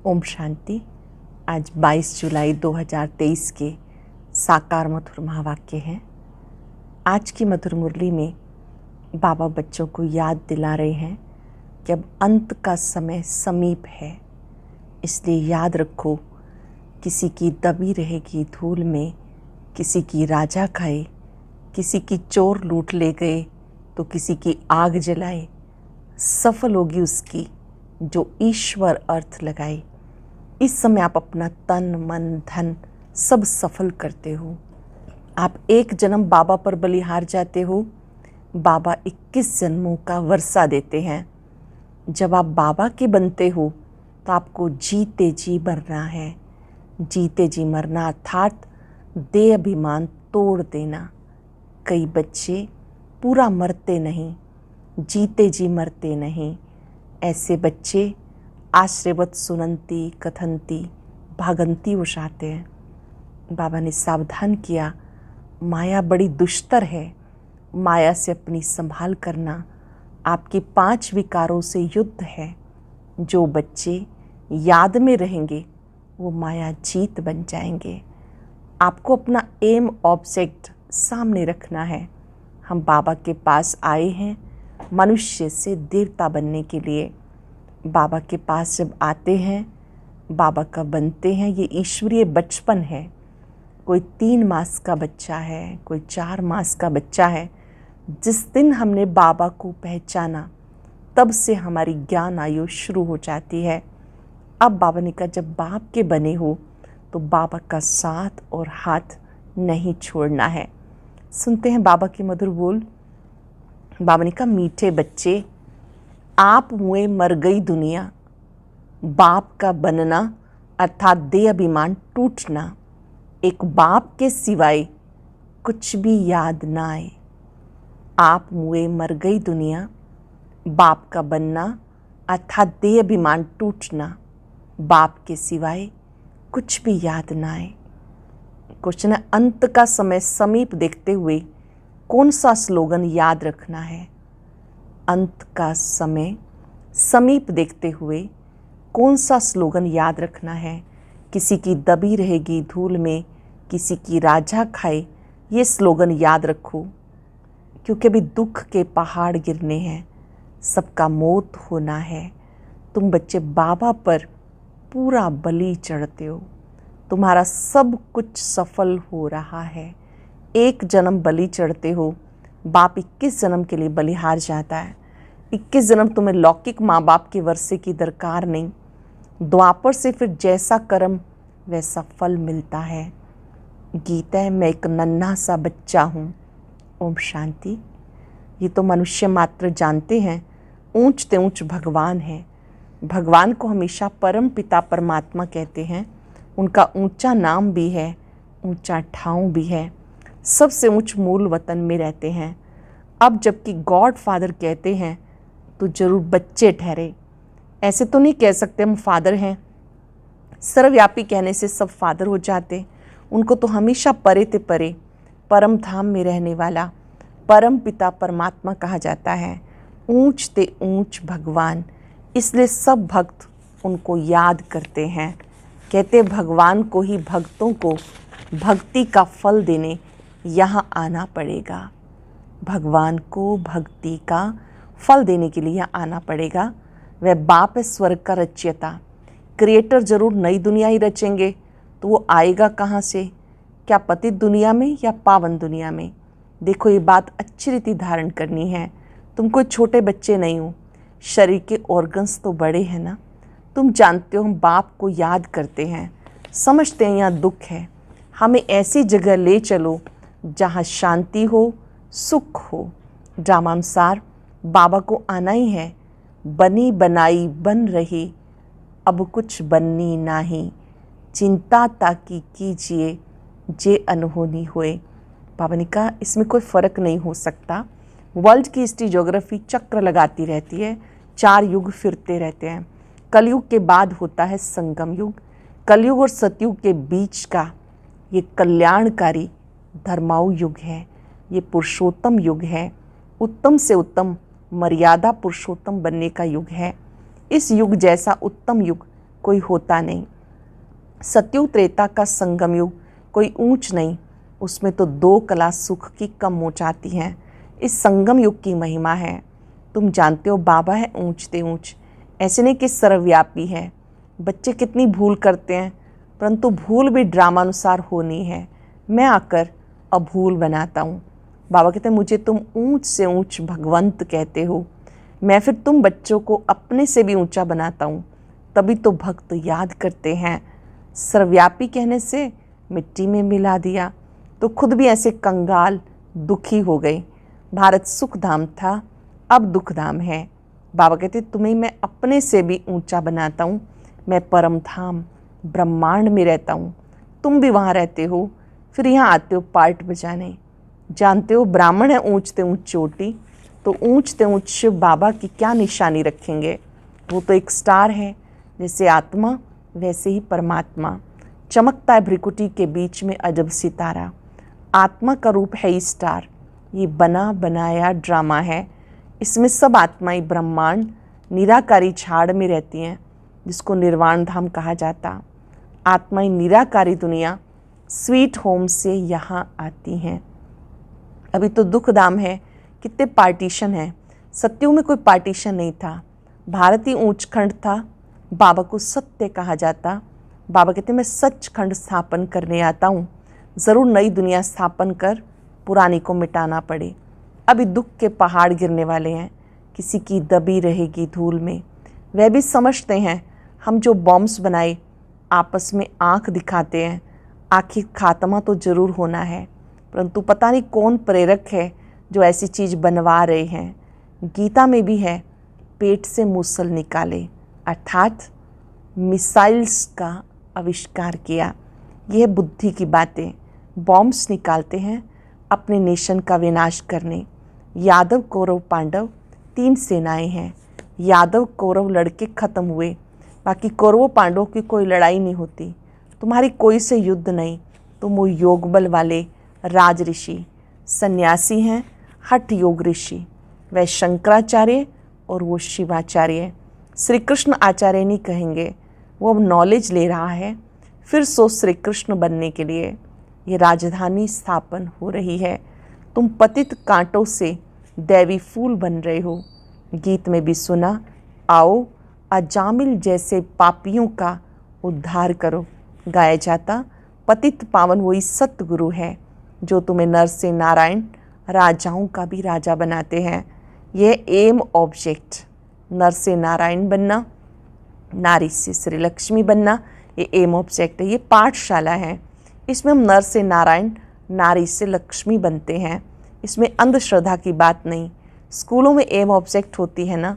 ओम शांति। आज 22 जुलाई 2023 के साकार मधुर महावाक्य हैं। आज की मधुर मुरली में बाबा बच्चों को याद दिला रहे हैं कि अब अंत का समय समीप है, इसलिए याद रखो, किसी की दबी रहेगी धूल में, किसी की राजा खाए, किसी की चोर लूट ले गए तो किसी की आग जलाए, सफल होगी उसकी जो ईश्वर अर्थ लगाए। इस समय आप अपना तन मन धन सब सफल करते हो। आप एक जन्म बाबा पर बलिहार जाते हो, बाबा 21 जन्मों का वर्षा देते हैं। जब आप बाबा के बनते हो तो आपको जीते जी मरना है। जीते जी मरना अर्थात देह अभिमान तोड़ देना। कई बच्चे पूरा मरते नहीं, जीते जी मरते नहीं। ऐसे बच्चे आश्रयवत सुनंती कथंती भागंती उशाते हैं। बाबा ने सावधान किया, माया बड़ी दुष्टर है, माया से अपनी संभाल करना। आपके 5 विकारों से युद्ध है। जो बच्चे याद में रहेंगे वो माया जीत बन जाएंगे। आपको अपना एम ऑब्जेक्ट सामने रखना है। हम बाबा के पास आए हैं मनुष्य से देवता बनने के लिए। बाबा के पास जब आते हैं, बाबा का बनते हैं, ये ईश्वरीय बचपन है। कोई 3 मास का बच्चा है, कोई 4 मास का बच्चा है। जिस दिन हमने बाबा को पहचाना तब से हमारी ज्ञान आयु शुरू हो जाती है। अब बाबा ने कहा, जब बाप के बने हो तो बाबा का साथ और हाथ नहीं छोड़ना है। सुनते हैं बाबा के मधुर बोल। बाबा ने कहा, मीठे बच्चे, आप हुए मर गई दुनिया, बाप का बनना अर्थात देह अभिमान टूटना। एक बाप के सिवाय कुछ भी याद ना आए। आप हुए मर गई दुनिया, बाप का बनना अर्थात देह अभिमान टूटना। बाप के सिवाय कुछ भी याद ना आए। क्वेश्चन है, अंत का समय समीप देखते हुए कौन सा स्लोगन याद रखना है? अंत का समय समीप देखते हुए कौन सा स्लोगन याद रखना है? किसी की दबी रहेगी धूल में, किसी की राजा खाए, ये स्लोगन याद रखो, क्योंकि अभी दुख के पहाड़ गिरने हैं, सबका मौत होना है। तुम बच्चे बाबा पर पूरा बलि चढ़ते हो, तुम्हारा सब कुछ सफल हो रहा है। एक जन्म बलि चढ़ते हो, बाप 21 जन्म के लिए बलिहार जाता है। 21 जन्म तुम्हें लौकिक माँ बाप के वर्षे की दरकार नहीं। द्वापर से फिर जैसा कर्म वैसा फल मिलता है। गीता है, मैं एक नन्हा सा बच्चा हूँ। ओम शांति। ये तो मनुष्य मात्र जानते हैं, ऊंचते ऊंच भगवान है। भगवान को हमेशा परम पिता परमात्मा कहते हैं। उनका ऊंचा नाम भी है, ऊंचा ठाव भी है। सबसे ऊंच मूल वतन में रहते हैं। अब जबकि गॉड फादर कहते हैं तो जरूर बच्चे ठहरे। ऐसे तो नहीं कह सकते हम फादर हैं। सर्वव्यापी कहने से सब फादर हो जाते। उनको तो हमेशा परे ते परे परम धाम में रहने वाला परम पिता परमात्मा कहा जाता है। ऊंच ते ऊंच भगवान, इसलिए सब भक्त उनको याद करते हैं। कहते भगवान को ही भक्तों को भक्ति का फल देने यहाँ आना पड़ेगा। भगवान को भक्ति का फल देने के लिए यहाँ आना पड़ेगा। वह बाप है स्वर्ग का रचयिता। क्रिएटर जरूर नई दुनिया ही रचेंगे, तो वो आएगा कहाँ से? क्या पतित दुनिया में या पावन दुनिया में? देखो, ये बात अच्छी रीति धारण करनी है। तुम कोई छोटे बच्चे नहीं हो, शरीर के ऑर्गन्स तो बड़े हैं ना। तुम जानते हो हम बाप को याद करते हैं, समझते हैं यहाँ दुख है। हमें ऐसी जगह ले चलो जहाँ शांति हो, सुख हो। ड्रामानुसार बाबा को आना ही है। बनी बनाई बन रही, अब कुछ बननी नाही। चिंता ताकि कीजिए, जे अनहोनी होए। बाबा ने कहा, इसमें कोई फ़र्क नहीं हो सकता। वर्ल्ड की हिस्ट्री ज्योग्राफी चक्र लगाती रहती है, 4 युग फिरते रहते हैं। कलयुग के बाद होता है संगम युग। कलयुग और सतयुग के बीच का ये कल्याणकारी धर्माऊ युग है। ये पुरुषोत्तम युग है। उत्तम से उत्तम मर्यादा पुरुषोत्तम बनने का युग है। इस युग जैसा उत्तम युग कोई होता नहीं। सतयुग त्रेता का संगम युग कोई ऊंच नहीं, उसमें तो 2 कला सुख की कम मोचाती हैं। इस संगम युग की महिमा है। तुम जानते हो बाबा है ऊंचते ऊंच, ऐसे नहीं कि सर्वव्यापी है। बच्चे कितनी भूल करते हैं, परंतु भूल भी ड्रामानुसार होनी है। मैं आकर अभूल बनाता हूँ। बाबा कहते हैं मुझे तुम ऊंच से ऊंच भगवंत कहते हो, मैं फिर तुम बच्चों को अपने से भी ऊंचा बनाता हूँ। तभी तो भक्त याद करते हैं। सर्वव्यापी कहने से मिट्टी में मिला दिया तो खुद भी ऐसे कंगाल दुखी हो गए। भारत सुख धाम था, अब दुख धाम है। बाबा कहते तुम्हें मैं अपने से भी ऊंचा बनाता हूँ। मैं परम धाम ब्रह्मांड में रहता हूँ, तुम भी वहाँ रहते हो, फिर यहाँ आते हो पार्ट बजाने। जानते हो ब्राह्मण है ऊंचते ऊंच चोटी, तो ऊंचते ऊंच शिव बाबा की क्या निशानी रखेंगे। वो तो एक स्टार है, जैसे आत्मा वैसे ही परमात्मा। चमकता है भ्रिकुटी के बीच में अजब सितारा। आत्मा का रूप है ये स्टार, ये बना बनाया ड्रामा है। इसमें सब आत्माएं ब्रह्मांड निराकारी झाड़ में रहती हैं, जिसको निर्वाण धाम कहा जाता। आत्माएं निराकारी दुनिया स्वीट होम से यहाँ आती हैं। अभी तो दुख धाम है, कितने पार्टीशन है। सत्युग में कोई पार्टीशन नहीं था, भारत ही ऊंच खंड था। बाबा को सत्य कहा जाता। बाबा कहते मैं सचखंड स्थापन करने आता हूँ। ज़रूर नई दुनिया स्थापन कर पुरानी को मिटाना पड़े। अभी दुख के पहाड़ गिरने वाले हैं, किसी की दबी रहेगी धूल में। वह भी समझते हैं हम जो बॉम्ब्स बनाए आपस में आंख दिखाते हैं, आखिर खात्मा तो ज़रूर होना है, परंतु पता नहीं कौन प्रेरक है जो ऐसी चीज़ बनवा रहे हैं। गीता में भी है पेट से मूसल निकाले, अर्थात मिसाइल्स का आविष्कार किया। यह बुद्धि की बातें। बॉम्ब्स निकालते हैं अपने नेशन का विनाश करने। यादव कौरव पांडव 3 सेनाएं हैं। यादव कौरव लड़के खत्म हुए, बाकी कौरवों पांडवों की कोई लड़ाई नहीं होती। तुम्हारी कोई से युद्ध नहीं, तुम वो योग बल वाले राज ऋषि सन्यासी हैं, हठ योग ऋषि। वह शंकराचार्य और वो शिवाचार्य। श्री कृष्ण आचार्य नहीं कहेंगे, वो अब नॉलेज ले रहा है फिर सो श्री कृष्ण बनने के लिए। ये राजधानी स्थापन हो रही है। तुम पतित कांटों से दैवी फूल बन रहे हो। गीत में भी सुना, आओ अजामिल जैसे पापियों का उद्धार करो। गाया जाता पतित पावन वही सतगुरु है जो तुम्हें नर से नारायण राजाओं का भी राजा बनाते हैं। यह एम ऑब्जेक्ट, नर से नारायण बनना, नारी से श्री लक्ष्मी बनना, ये एम ऑब्जेक्ट है। ये पाठशाला है, इसमें हम नर से नारायण नारी से लक्ष्मी बनते हैं। इसमें अंधश्रद्धा की बात नहीं। स्कूलों में एम ऑब्जेक्ट होती है ना।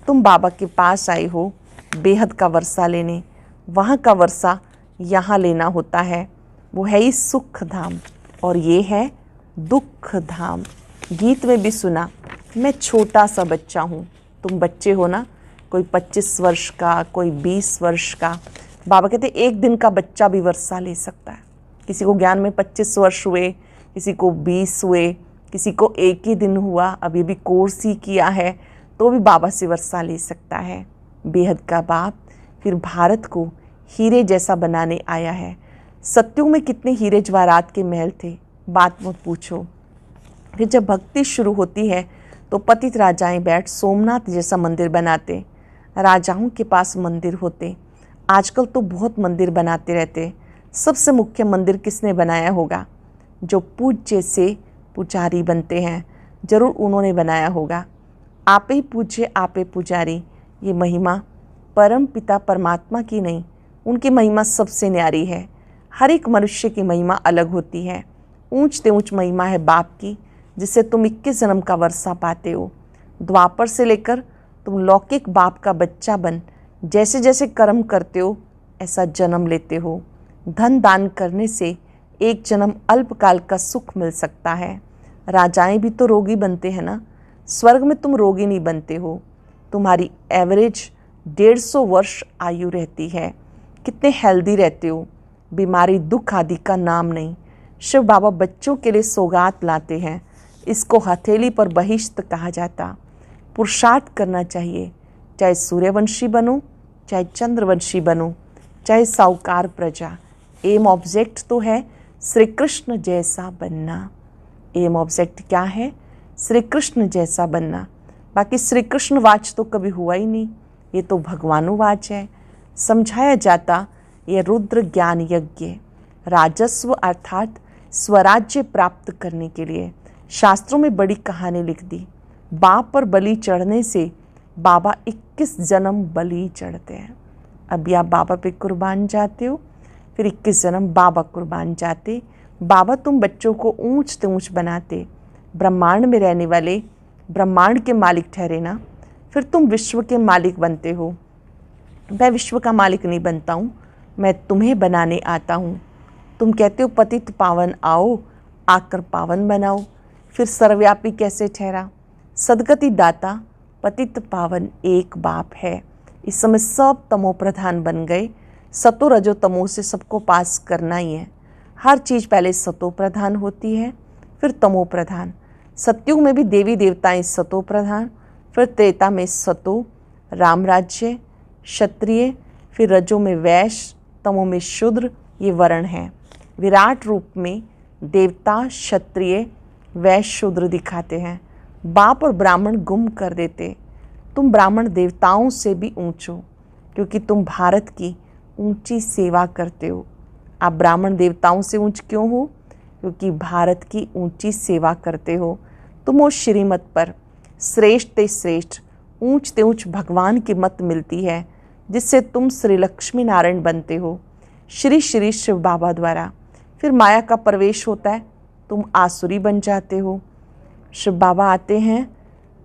तुम बाबा के पास आए हो बेहद का वर्षा लेने, वहाँ का वर्षा यहाँ लेना होता है। वो है ही सुख धाम और ये है दुख धाम। गीत में भी सुना, मैं छोटा सा बच्चा हूँ। तुम बच्चे हो ना, कोई 25 वर्ष का, कोई 20 वर्ष का। बाबा कहते एक दिन का बच्चा भी वर्षा ले सकता है। किसी को ज्ञान में 25 वर्ष हुए, किसी को 20 हुए, किसी को एक ही दिन हुआ, अभी भी कोर्स ही किया है, तो भी बाबा से वर्षा ले सकता है। बेहद का बाप फिर भारत को हीरे जैसा बनाने आया है। सत्युग में कितने हीरे जवाहरात के महल थे, बात मत पूछो। फिर जब भक्ति शुरू होती है तो पतित राजाएं बैठ सोमनाथ जैसा मंदिर बनाते। राजाओं के पास मंदिर होते। आजकल तो बहुत मंदिर बनाते रहते। सबसे मुख्य मंदिर किसने बनाया होगा? जो पूज्य से पुजारी बनते हैं, जरूर उन्होंने बनाया होगा। आप ही पूज्य आप ही पुजारी, ये महिमा परम पिता परमात्मा की नहीं, उनकी महिमा सबसे न्यारी है। हर एक मनुष्य की महिमा अलग होती है। ऊंचते ऊंच महिमा है बाप की, जिससे तुम 21 जन्म का वर्षा पाते हो। द्वापर से लेकर तुम लौकिक बाप का बच्चा बन जैसे जैसे कर्म करते हो ऐसा जन्म लेते हो। धन दान करने से एक जन्म अल्पकाल का सुख मिल सकता है। राजाएं भी तो रोगी बनते हैं ना। स्वर्ग में तुम रोगी नहीं बनते हो। तुम्हारी एवरेज 150 वर्ष आयु रहती है। कितने हेल्दी रहते हो। बीमारी दुख आदि का नाम नहीं। शिव बाबा बच्चों के लिए सौगात लाते हैं। इसको हथेली पर बहिश्त कहा जाता। पुरुषार्थ करना चाहिए, चाहे सूर्यवंशी बनो चाहे चंद्रवंशी बनो, चाहे साहूकार प्रजा, एम ऑब्जेक्ट तो है श्री कृष्ण जैसा बनना। एम ऑब्जेक्ट क्या है? श्री कृष्ण जैसा बनना। बाकी श्री कृष्ण वाच तो कभी हुआ ही नहीं, ये तो भगवानुवाच है। समझाया जाता ये रुद्र ज्ञान यज्ञ राजस्व अर्थात स्वराज्य प्राप्त करने के लिए शास्त्रों में बड़ी कहानी लिख दी। बाप पर बलि चढ़ने से बाबा 21 जन्म बलि चढ़ते हैं। अभी आप बाबा पे कुर्बान जाते हो, फिर 21 जन्म बाबा कुर्बान जाते। बाबा तुम बच्चों को ऊंच से ऊंच बनाते, ब्रह्मांड में रहने वाले ब्रह्मांड के मालिक ठहरे ना। फिर तुम विश्व के मालिक बनते हो। मैं विश्व का मालिक नहीं बनता हूँ, मैं तुम्हें बनाने आता हूँ। तुम कहते हो पतित पावन आओ, आकर पावन बनाओ। फिर सर्वव्यापी कैसे ठहरा? सदगति दाता पतित पावन एक बाप है। इस समय सब तमो प्रधान बन गए। सतो रजो तमो से सबको पास करना ही है। हर चीज़ पहले सतो प्रधान होती है, फिर तमो प्रधान। सत्युग में भी देवी देवताएं सतो प्रधान, फिर त्रेता में सतो राम राज्य क्षत्रिय, फिर रजो में वैश्य, तमो में शूद्र, ये वर्ण हैं। विराट रूप में देवता क्षत्रिय वैश्य शूद्र दिखाते हैं। बाप और ब्राह्मण गुम कर देते। तुम ब्राह्मण देवताओं से भी ऊंचो, क्योंकि तुम भारत की ऊंची सेवा करते हो। आप ब्राह्मण देवताओं से ऊंच क्यों हो? क्योंकि भारत की ऊंची सेवा करते हो। तुम उस श्रीमत पर श्रेष्ठ ते श्रेष्ठ ऊंच ते ऊंच भगवान की मत मिलती है, जिससे तुम श्री लक्ष्मी नारायण बनते हो श्री श्री शिव बाबा द्वारा। फिर माया का प्रवेश होता है, तुम आसुरी बन जाते हो। शिव बाबा आते हैं,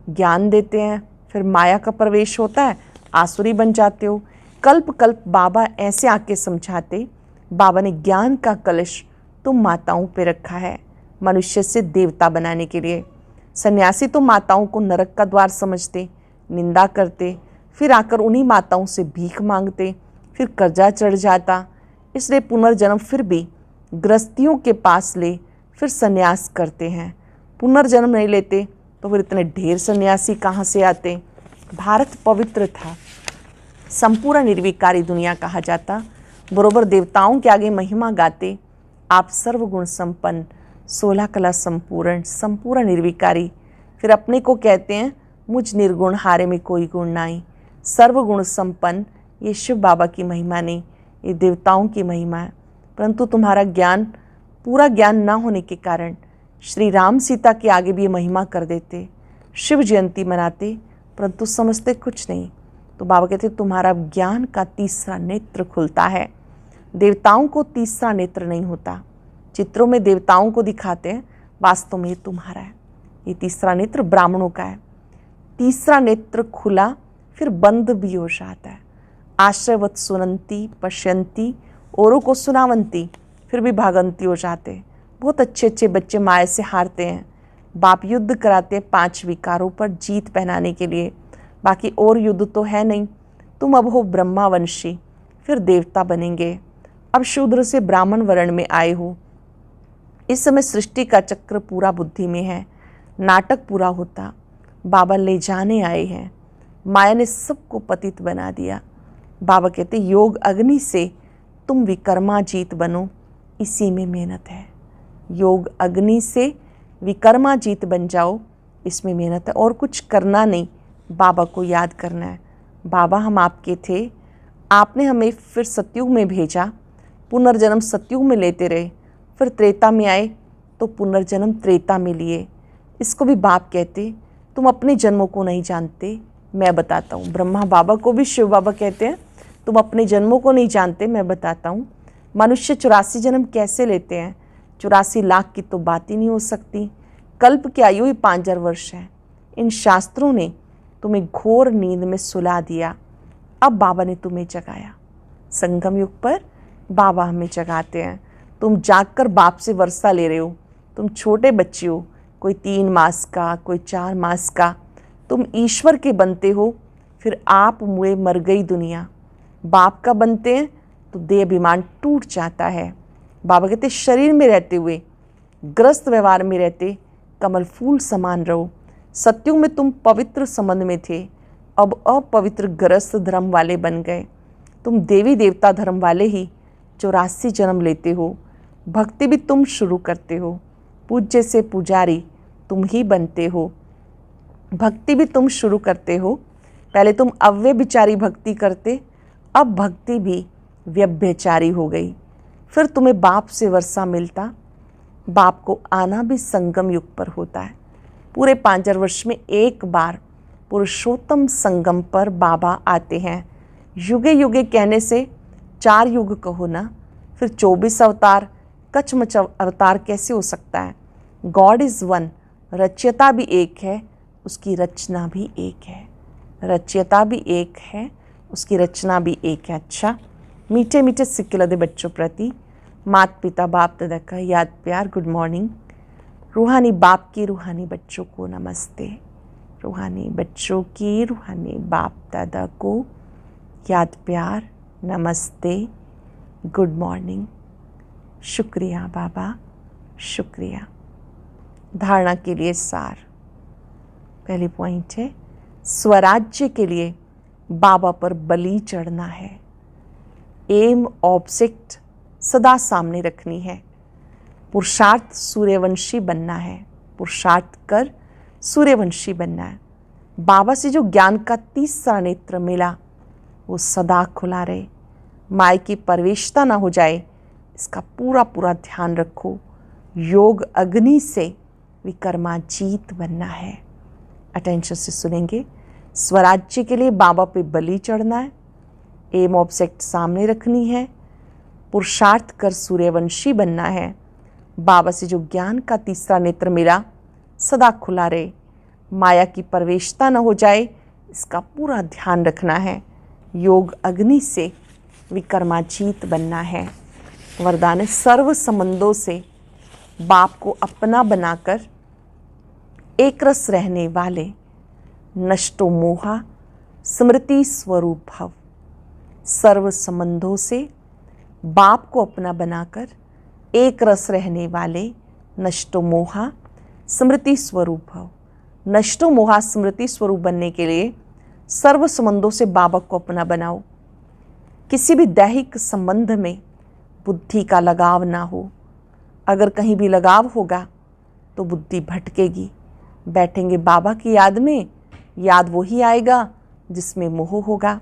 ज्ञान देते हैं, फिर माया का प्रवेश होता है, आसुरी बन जाते हो। कल्प कल्प बाबा ऐसे आके समझाते। बाबा ने ज्ञान का कलश तुम माताओं पे रखा है, मनुष्य से देवता बनाने के लिए। सन्यासी तो माताओं को नरक का द्वार समझते, निंदा करते, फिर आकर उन्हीं माताओं से भीख मांगते, फिर कर्जा चढ़ जाता। इसलिए पुनर्जन्म फिर भी गृहस्थियों के पास ले फिर सन्यास करते हैं। पुनर्जन्म नहीं लेते तो फिर इतने ढेर सन्यासी कहाँ से आते? भारत पवित्र था, संपूर्ण निर्विकारी दुनिया कहा जाता। बरोबर देवताओं के आगे महिमा गाते। आप सर्वगुण संपन्न, 16 कला संपूर्ण, संपूर्ण निर्विकारी। फिर अपने को कहते हैं मुझ निर्गुण हारे में कोई गुण नाई। सर्वगुण संपन्न, ये शिव बाबा की महिमा नहीं, ये देवताओं की महिमा है। परंतु तुम्हारा ज्ञान, पूरा ज्ञान ना होने के कारण श्री राम सीता के आगे भी ये महिमा कर देते, शिव जयंती मनाते, परंतु समझते कुछ नहीं। तो बाबा कहते तुम्हारा ज्ञान का तीसरा नेत्र खुलता है। देवताओं को तीसरा नेत्र नहीं होता। चित्रों में देवताओं को दिखाते हैं, वास्तव में तुम्हारा है। ये तीसरा नेत्र ब्राह्मणों का है। तीसरा नेत्र खुला फिर बंद भी हो जाता है। आश्रयवत सुनंती पश्यंती, औरों को सुनावंती, फिर भी भागंती हो जाते। बहुत अच्छे अच्छे बच्चे माया से हारते हैं। बाप युद्ध कराते हैं 5 विकारों पर जीत पहनाने के लिए, बाकी और युद्ध तो है नहीं। तुम अब हो ब्रह्मावंशी, फिर देवता बनेंगे। अब शूद्र से ब्राह्मण वर्ण में आए हो। इस समय सृष्टि का चक्र पूरा बुद्धि में है, नाटक पूरा होता। बाबा ले जाने आए हैं। माया ने सबको पतित बना दिया। बाबा कहते योग अग्नि से तुम विकर्मा जीत बनो, इसी में मेहनत है। योग अग्नि से विकर्मा जीत बन जाओ, इसमें मेहनत है। और कुछ करना नहीं, बाबा को याद करना है। बाबा हम आपके थे, आपने हमें फिर सतयुग में भेजा, पुनर्जन्म सतयुग में लेते रहे, फिर त्रेता में आए तो पुनर्जन्म त्रेता में लिए। इसको भी बाप कहते तुम अपने जन्मों को नहीं जानते, मैं बताता हूँ। ब्रह्मा बाबा को भी शिव बाबा कहते हैं तुम अपने जन्मों को नहीं जानते, मैं बताता हूँ। मनुष्य 84 जन्म कैसे लेते हैं? 84 लाख की तो बात ही नहीं हो सकती। कल्प की आयु ही 5000 वर्ष है। इन शास्त्रों ने तुम्हें घोर नींद में सुला दिया, अब बाबा ने तुम्हें जगाया। संगम युग पर बाबा हमें जगाते हैं। तुम जागकर बाप से वर्षा ले रहे हो। तुम छोटे बच्चे हो, कोई 3 मास का, कोई 4 मास का। तुम ईश्वर के बनते हो, फिर आप मुए मर गई दुनिया। बाप का बनते हैं तो देह अभिमान टूट जाता है। बाबा कहते शरीर में रहते हुए, ग्रस्त व्यवहार में रहते, कमल फूल समान रहो। सत्युग में तुम पवित्र संबंध में थे, अब अपवित्र गृहस्थ धर्म वाले बन गए। तुम देवी देवता धर्म वाले ही 84 जन्म लेते हो। भक्ति भी तुम शुरू करते हो। पूज्य से पुजारी तुम ही बनते हो। भक्ति भी तुम शुरू करते हो। पहले तुम अव्यभिचारी भक्ति करते, अब भक्ति भी व्यभिचारी हो गई। फिर तुम्हें बाप से वर्षा मिलता। बाप को आना भी संगम युग पर होता है। पूरे 5,000 वर्ष में एक बार पुरुषोत्तम संगम पर बाबा आते हैं। युगे युगे कहने से 4 युग कहो ना, फिर 24 अवतार, कचमच अवतार कैसे हो सकता है? God is one. रचयिता भी एक है, उसकी रचना भी एक है। रचयिता भी एक है, उसकी रचना भी एक है। अच्छा, मीठे मीठे सिक्के लदे बच्चों प्रति माता पिता बाप दादा का याद प्यार गुड मॉर्निंग। रूहानी बाप की रूहानी बच्चों को नमस्ते। रूहानी बच्चों की रूहानी बाप दादा को याद प्यार नमस्ते गुड मॉर्निंग। शुक्रिया बाबा, शुक्रिया। धारणा के लिए सार। पहली पॉइंट है, स्वराज्य के लिए बाबा पर बलि चढ़ना है। एम ऑब्जेक्ट सदा सामने रखनी है। पुरुषार्थ सूर्यवंशी बनना है। पुरुषार्थ कर सूर्यवंशी बनना है। बाबा से जो ज्ञान का तीसरा नेत्र मिला वो सदा खुला रहे। माया की प्रवेशता ना हो जाए, इसका पूरा पूरा ध्यान रखो। योग अग्नि से विकर्माजीत बनना है। अटेंशन से सुनेंगे। स्वराज्य के लिए बाबा पे बलि चढ़ना है। एम ऑब्जेक्ट सामने रखनी है। पुरुषार्थ कर सूर्यवंशी बनना है। बाबा से जो ज्ञान का तीसरा नेत्र मिला सदा खुला रहे। माया की प्रवेशता न हो जाए, इसका पूरा ध्यान रखना है। योग अग्नि से विकर्माजीत बनना है। वरदान सर्व संबंधों से बाप को अपना बनाकर एक रस रहने वाले नष्टो मोहा स्मृति स्वरूप भव। सर्व संबंधों से बाप को अपना बनाकर एक रस रहने वाले नष्टो मोहा स्मृति स्वरूप भव। नष्टो मोहा स्मृति स्वरूप बनने के लिए सर्व संबंधों से बाबा को अपना बनाओ। किसी भी दैहिक संबंध में बुद्धि का लगाव ना हो। अगर कहीं भी लगाव होगा तो बुद्धि भटकेगी। बैठेंगे बाबा की याद में, याद वही आएगा जिसमें मोह होगा।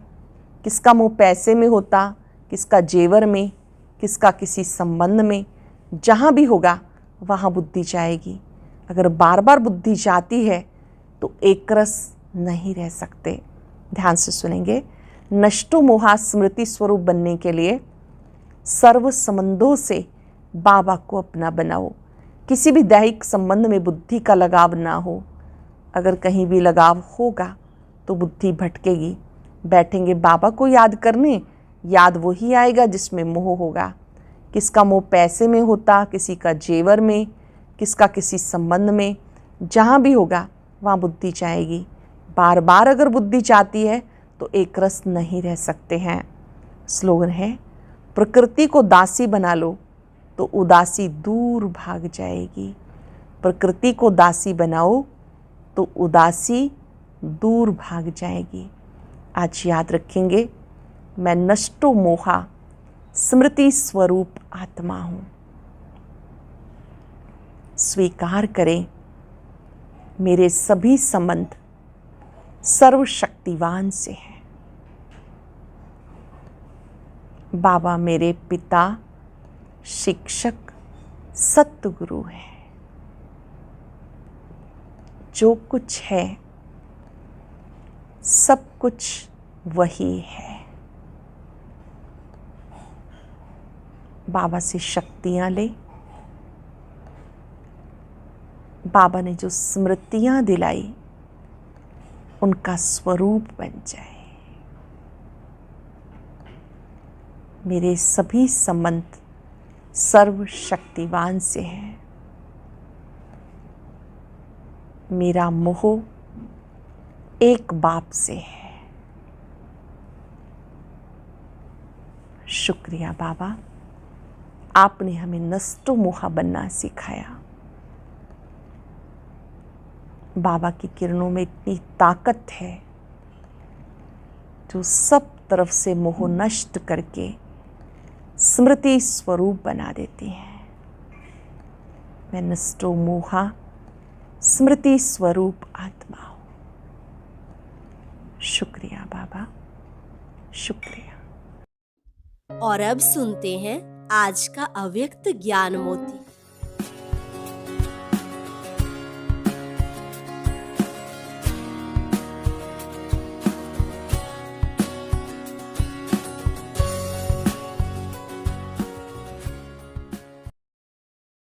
किसका मोह पैसे में होता, किसका जेवर में, किसका किसी संबंध में। जहाँ भी होगा वहाँ बुद्धि जाएगी। अगर बार बार बुद्धि जाती है तो एक रस नहीं रह सकते। ध्यान से सुनेंगे। नष्टो मोहा स्मृति स्वरूप बनने के लिए सर्व संबंधों से बाबा को अपना बनाओ। किसी भी दैहिक संबंध में बुद्धि का लगाव ना हो। अगर कहीं भी लगाव होगा तो बुद्धि भटकेगी। बैठेंगे बाबा को याद करने, याद वही आएगा जिसमें मोह होगा। किसका मोह पैसे में होता, किसी का जेवर में, किसका किसी संबंध में। जहाँ भी होगा वहाँ बुद्धि जाएगी। बार बार अगर बुद्धि चाहती है तो एक रस नहीं रह सकते हैं। स्लोगन है, प्रकृति को दासी बना लो तो उदासी दूर भाग जाएगी। प्रकृति को दासी बनाओ तो उदासी दूर भाग जाएगी। आज याद रखेंगे, मैं नष्टो मोहा स्मृति स्वरूप आत्मा हूँ। स्वीकार करें, मेरे सभी संबंध सर्वशक्तिवान से हैं। बाबा मेरे पिता, शिक्षक, सतगुरु हैं। जो कुछ है सब कुछ वही है। बाबा से शक्तियाँ ले। बाबा ने जो स्मृतियाँ दिलाई उनका स्वरूप बन जाए। मेरे सभी संबंध सर्वशक्तिवान से हैं। मेरा मोह एक बाप से है। शुक्रिया बाबा, आपने हमें नष्टो मोहा बनना सिखाया। बाबा की किरणों में इतनी ताकत है जो सब तरफ से मोह नष्ट करके स्मृति स्वरूप बना देती हैं। मैं नष्टो मोहा स्मृति स्वरूप आत्मा हूँ। शुक्रिया बाबा, शुक्रिया। और अब सुनते हैं आज का अव्यक्त ज्ञान मोती।